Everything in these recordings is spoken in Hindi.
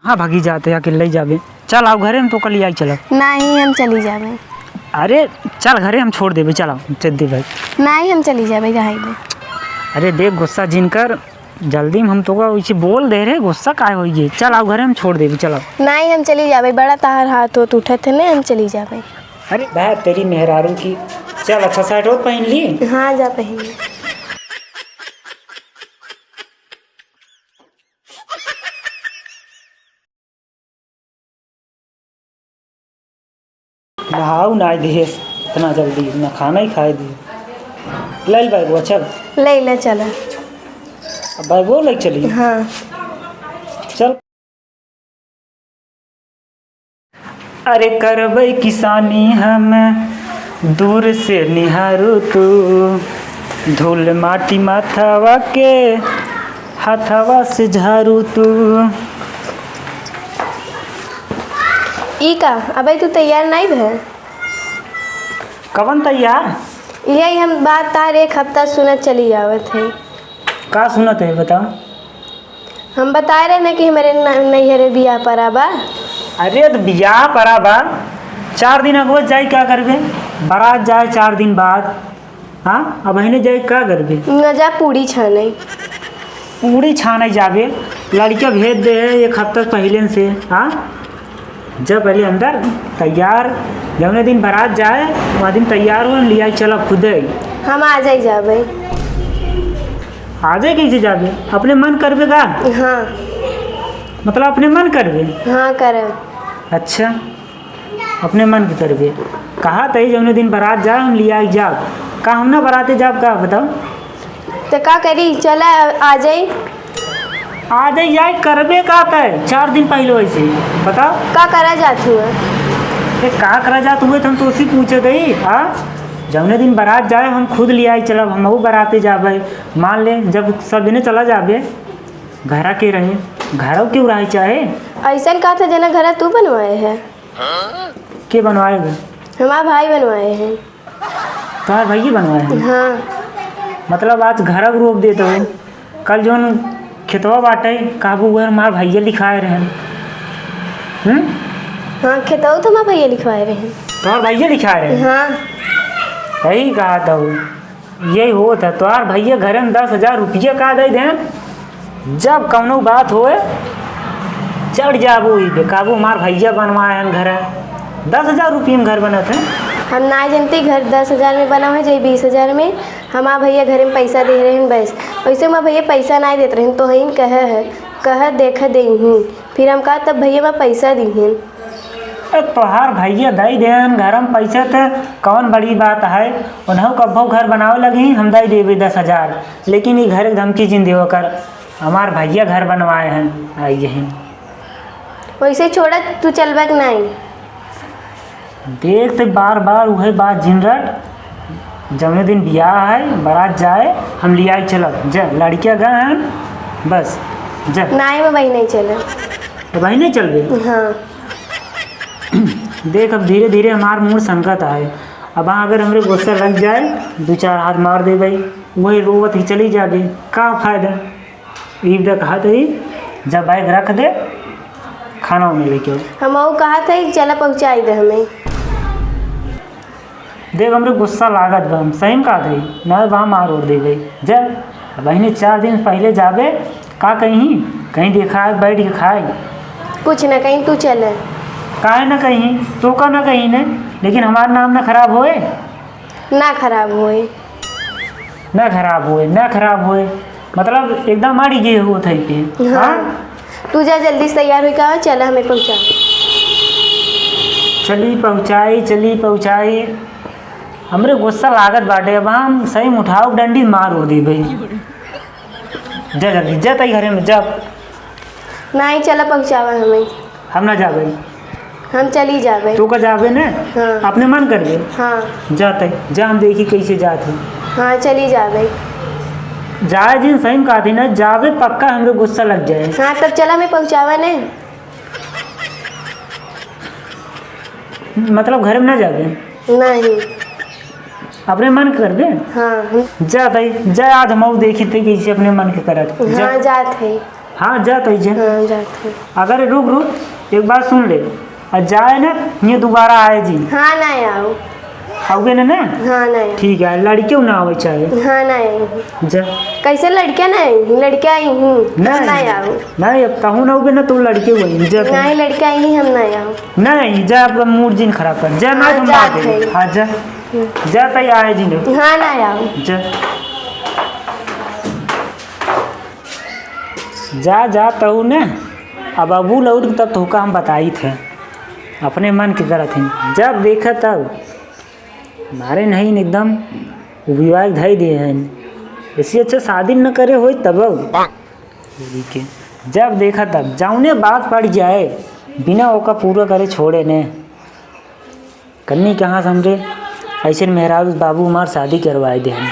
हाँ भागी जाते अकेले ही जाबे। चल आओ घरे हम तो कल आई चलो। नहीं हम चली जाबे। अरे चल घरे हम छोड़ देबे। चल आओ चल दे भाई। नहीं हम चली जाबे कहाँ दे। अरे देख गुस्सा जिनकर जल्दी में हम तो वैसे बोल दे रहे गुस्सा काय हो गई। चल आओ घरे हम छोड़ देबे। चलो नहीं हम चली जाबे। बड़ा तार हाथ हो उठे थे ना हम चली जाबे। अरे भाई तेरी मेहरारू की। चल अच्छा शर्ट और पहन ली। हाँ जा पहन। नहाऊ ना दे इतना जल्दी ना खाना ही खाए दी। ले बैग वो चल ले चला। अब बैग वो ले चली। हाँ चल। अरे करबै किसानी हम दूर से निहारू तू धूल माटी माथावा के हाथावा से झारू तू। ई का अबे तू तैयार नहीं भे। कवन तैयार। यही हम बात तार एक हफ्ता सुनत चली आवत है। का सुनत है बताओ। हम बता रहे ना कि हमारे नैहरे बियाह पड़ा बा। अरे तो बियाह पड़ा बा 4 दिन अगो जाए क्या करबे। बारात जाए 4 दिन बाद। हाँ अब अने जाए क्या करबे। न जा पूड़ी छाने। पूरी छाने जाबे। लड़कियाँ भेज दे एक हफ्ता पहले से। हाँ जब पहले अंदर तैयार जौने दिन बारात जाए वहाँ दिन तैयार हो लिया चलो खुद ही। हम आ जाए जाबे। आ जाए कैसे जाबे अपने मन करबे का। हाँ मतलब अपने मन करबे। हाँ करे। अच्छा अपने मन के करबे। कहा तही जौने दिन बारात जाए हम लिया जाब। का हम ना बाराते जाब का बताओ। तो का करी चला आ जाए। आ जाए करबे का तय 4 दिन पहले वैसे बताओ। का करा जात हुआ। का करा जात हुए तो हम तो उसी पूछे गई। हाँ जौने दिन बारात जाए हम खुद ले आई चलब हम बाराते जाबे। मान ले जब सब दिन चला जाबे घरा के रहे घरों क्यों रहे चाहे। ऐसा का था जना घर तू बनवाए है। के बनवाएगा। हमारा भाई बनवाए हैं। तुम्हारे भैया बनवाए हैं। हाँ मतलब आज घर रोक देते हो कल जो खेतवा बाटे काबू हुआ हमारे भैया लिखाए रहे। हाँ खेतवा तो हमारे भैया लिखवाए रहे। तुम्हारे भैया लिखाए रहे। हाँ यही कहा था यही हो था तुम्हार भैया घर में 10,000 रुपये का दे दें जब कौनो बात होए चढ़ जाबो ही बेकाबू हमार भैया बनवाए हैं घर 10,000 रुपये में घर बना थे। हम ना जानते घर 10,000 में बना है जाए 20,000 में। हमारा भैया घर में पैसा दे रहे हैं बस। वैसे हमारा भैया पैसा नहीं देते रहे तो हम कह देख दे फिर हम कहा तब भैया मैं पैसा दी हैं। तोहार भैया दई देन घर में पैसा तो कौन बड़ी बात है। उन्हों कब्बो घर बनावे लगी हम दई देवे 10,000 लेकिन ये घर धमकी जिन देव कर हमार भैया घर बनवाए हैं आइए हैं। वैसे छोड़ा तू चलबा कि नहीं। देख तो बार बार वही बात जिन रट जौने दिन ब्याह है बारात जाए हम लिया चलब जा लड़कियाँ गए हैं बस जा। नहीं मैं वही नहीं चला। तो भाई नहीं चल गए। हाँ देख अब धीरे धीरे हमार मूड संकट आए। अब अगर हमरे गुस्सा लग जाए 2-4 हाथ मार दे भाई वही रोवत ही चली जाबे का फायदा। ईद कहा तो ही जब बैग रख दे खाना उन्हें लेके हम वो कहा था चला पहुँचाई दे हमें। देख हमरे गुस्सा लागत बा हम सही में कहा थे न वहाँ मार उड़ दे गई जब बहने 4 दिन पहले जाबे का कहीं देखा बैठ के खाए कुछ न कहीं तू चले काहे ना कहीं तो का ना कहीं ने लेकिन हमारा नाम ना खराब होए। ना खराब होए ना खराब होए ना खराब होए मतलब एकदम मारी गए हो थे पे। हाँ तू जा जल्दी से तैयार हुई कहा चला हमें पहुँचा। चली पहुँचाई हमरे गुस्सा लागत बाटे। अब हम सही में उठाओ डंडी मार उड़ दी भाई। जा जल्दी जा तई घरे में जा। नहीं चला पहुँचावा हमें। हम ना जाबे हम चली जाबे। तू का जाबे ना। हाँ अपने मन कर दे। हाँ जाते जा हम देखी कैसे जाते। हाँ चली जाबे। जाए जिन सही में कहा थी ना जाबे पक्का हमरे गुस्सा लग जाए। हाँ तब चला मैं पहुँचावा ने। मतलब घर में ना जाबे। नहीं अपने मन कर दे। हाँ जा तई जा आज हम देखी थे कैसे अपने मन के करत। हाँ जात है। हाँ जात है जा। हाँ जाते हैं। अगर रुक रुक एक बात सुन ले, और जाए ना ये दोबारा आए जी हाँ ना आओ। आओगे ना? हाँ ना आओ। ठीक है, लड़कियों ना आवे चाहे। हाँ ना आई। जा कैसे लड़कियाँ ना आई, लड़कियाँ आई हूँ ना आओ। नहीं अब कहूँ ना होगे ना तो लड़के हुई जा नहीं लड़कियाँ आई ही हम ना आओ। नहीं जा, अपना मूड जिन खराब कर जा। मैं तुम जात बात है। हाँ जा जा तई आए जी ने हाँ ना आओ। जा जा जा तू न। अब अबू लौट तब तोका हम बताई थे अपने मन की तरह थे। जब देखा तब मारे नहीं एकदम विवाह धई दिए हैं। इससे अच्छा शादी न करे हो तब के जब देखा तब जाऊने बात पड़ जाए बिना ओका पूरा करे छोड़े ने कन्नी कहाँ समझे। ऐसे मेहराज बाबू हमार शादी करवाए दे हैं।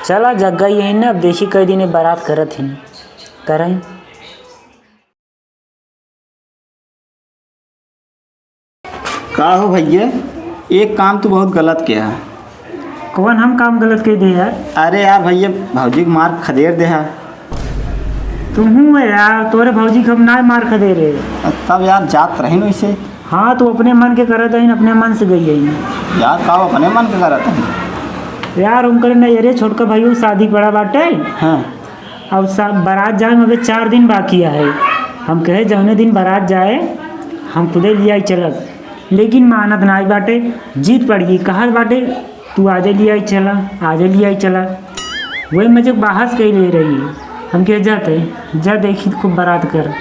चला जग गई है ना, अब देखी कई दिन बारात करत हैं करें। का हो भैया, एक काम तो बहुत गलत किया है। कौन हम काम गलत कह दे यार? अरे यार भैया, भौजी को मार खदेड़ दे है। तुम हूँ यार, तोरे भौजी कब ना मार खदे रे। तब यार जात रही वैसे। हाँ तो अपने मन के करत है, अपने मन से गई है यार का अपने मन के करत है यार। हम करे नहीं अरे छोटका भाई शादी पड़ा बाटे। हाँ अब बारात जाए में अभी 4 दिन बाकी है। हम कहे जौने दिन बारात जाए हम खुदे लिया चलत, लेकिन मानत ना आई बाटे। जीत पड़ गई, कहा बाटे तू आजे लिया चला, आजे लिया चला। वही मुझे बहस कही ले रही। हम कहे जाते जा देखी खूब बारात कर।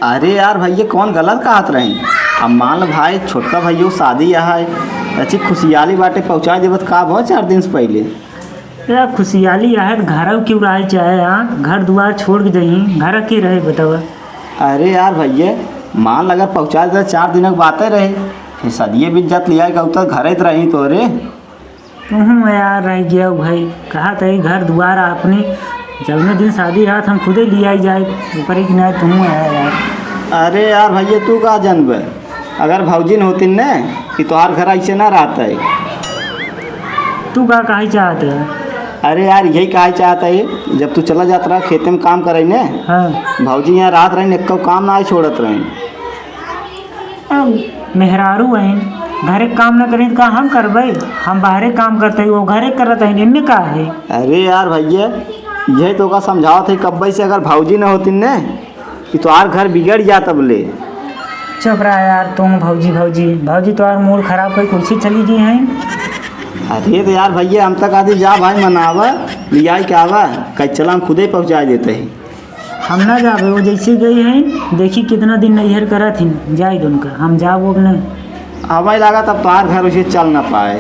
अरे यार भैया, कौन गलत कहत रही। अब मान लो भाई छोटका भैया शादी यहाँ है, अच्छी खुशहाली बाटे पहुँचा देवत का बहुत 4 दिन से पहले। यार खुशहाली है घर क्यों रहे चाहे। यहाँ घर द्वार छोड़ के जाइए, घर के रहे बतावा। अरे यार भैया, मान लगा पहुँचा दे 4 दिन की बातें रहे, फिर सदिये बीत जात लिया गया तो घर ही रही तो। अरे तुम यार रह गया भाई, कहा था घर द्वार अपने जब दिन शादी रहा हम खुदे लिया ही जाए ऊपर ही नहीं तुम यार। अरे यार भैया, तू का जानब अगर भौजी न होती न कि तोहार घर ऐसे ना रहता है। तू का कही चाहते है? अरे यार यही कहा चाहता है, जब तू चला जाता रहा खेते में काम करे ने, हाँ भौजी यहाँ रात रही ने काम ना छोड़त रही। मेहरारू हैं घरे काम न करें तो का हम करबे। हम बाहरे काम करते हैं, वो घरे करत है, इनमें का है। अरे यार भैया, यही तो का समझावत है कब्बई से अगर भौजी न होती न कि तोहार घर बिगड़ जाता बोले। चुप रहा यार तुम। भौजी भौजी भौजी तो यार मूड खराब कर कुर्सी चली गई हैं। अरे तो यार भैया, हम तक आती जा भाई मनावा लिया क्या आवा कहीं चला हम खुदे पहुँचा देते हैं। हम ना जाबे, वो जैसे गई हैं देखी कितना दिन नैहर करा थी जाए उनका। हम जाओ अब नहीं हमें लगा तब तोहार घर उसे चल ना पाए।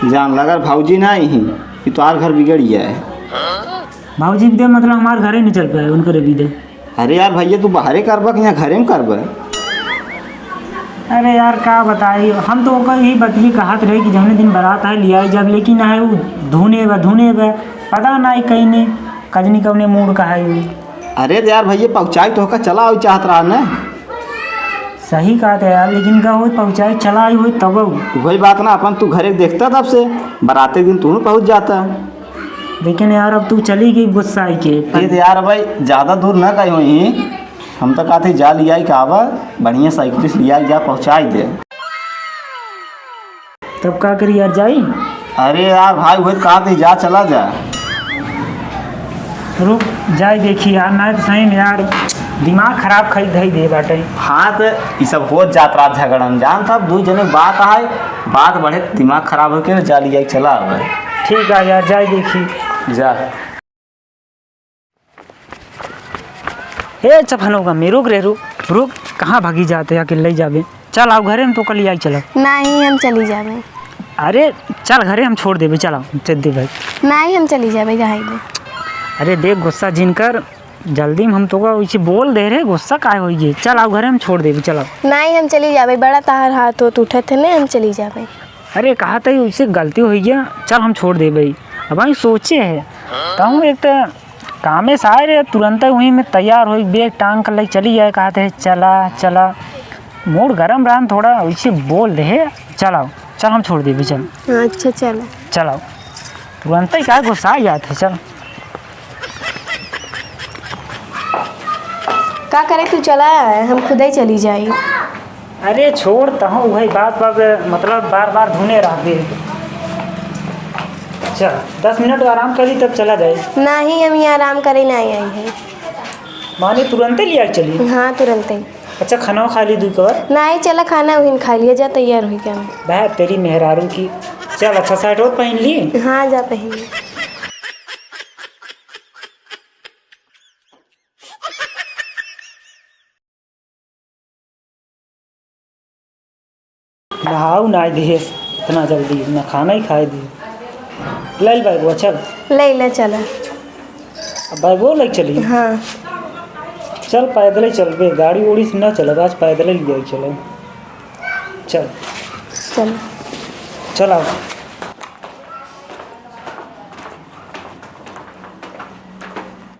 जान लगा भौजी ना ही कि तोहार घर बिगड़ जाए। भौजी भी दे मतलब हमारे घर ही नहीं चल पाए उनके भी दे। अरे यार भैया, तू बाहरे करबा कि यहाँ घरे में करबा। अरे यार क्या बताई, हम तो ओकर यही बतली कहत रहे कि जौने दिन बारात है लिया जब, लेकिन है वो धुने बा पता नहीं कहीं ने कजनी कौने मूड का है वो। अरे तो यार भैया, पहुँचाई तो होकर चला आई चाहत रहा न। सही कहा था यार, लेकिन का हो पहुँचाए चला आई हुई तब वही बात ना, अपन तू घरे देखता तब से बाराते दिन तू पहुँच जाता। लेकिन यार अब तू चली गई गुस्सा आई के। ये तो यार भाई ज़्यादा दूर ना गई हुई, हम तो कहते जा लिया कि आवा बढ़िया साइकिल से लिया जा पहुँचा दे। तब का करी यार जाई। अरे यार भाई, वही कहते जा चला जा। रुक जाए देखी यार, ना तो सही में यार दिमाग खराब खरीद धई दे बाटे। हाँ तो ये सब हो जात रहा झगड़ा जान था, 2 जने बात आए, बात बढ़े दिमाग खराब होके जा लिया चला आवा। ठीक है यार जाए देखी जा। हे चफन होगा मैं रुक रे रुक रुक, कहाँ भागी जाते अकेले जाबे। चल आओ घरे में तो कल आई चलो। नहीं हम चली जाबे। अरे चल घरे हम छोड़ देबे, चल आओ चल दे भाई। नहीं हम चली जाबे जहाँ दे। अरे देख गुस्सा जिनकर जल्दी में हम तो वैसे बोल दे रहे, गुस्सा काय हो गई। चल आओ घरे हम छोड़ देबे, चल आओ। नहीं हम चली जाबे, बड़ा तार हाथ हो उठे थे नहीं, हम चली जाबे। अरे कहा था उससे गलती हो गया, चल हम छोड़ दे भाई। अब भाई सोचे है कहूँ एक तो कामे से आए रहे तुरंत वहीं में तैयार हो बैग टांग कर लग चली जाए। कहते हैं चला चला, मूड गर्म रहा थोड़ा वैसे बोल रहे। चल आओ चल हम छोड़ दे चल। अच्छा चलो चल आओ, तुरंत ही क्या गुस्सा आ जाते चल। का करे तू चला हम खुद ही चली जाई। अरे छोड़ तहु वही बात बात मतलब बार बार धुने रह दे। चल 10 मिनट आराम करी तब चला जाए। नहीं हम यहाँ आराम करे नहीं आई है। माने तुरंत लिया के चली। हाँ तुरंत ही। अच्छा खाना खा ली 2 कवर। नहीं चला खाना वहीं खा लिया जा तैयार हुई क्या। भाई तेरी मेहरारू की। चल अच्छा शर्ट और पहन ली। हाँ जा पहन। नहाऊ ना दे इतना जल्दी ना खाना ही खाए दी। ले बैगो चल। ले चला। अब बैगो ले चली। हाँ चल पैदल ही चल बे गाड़ी उड़ी से ना चल आज पैदल ही लिया चलो। चल चल चल आओ।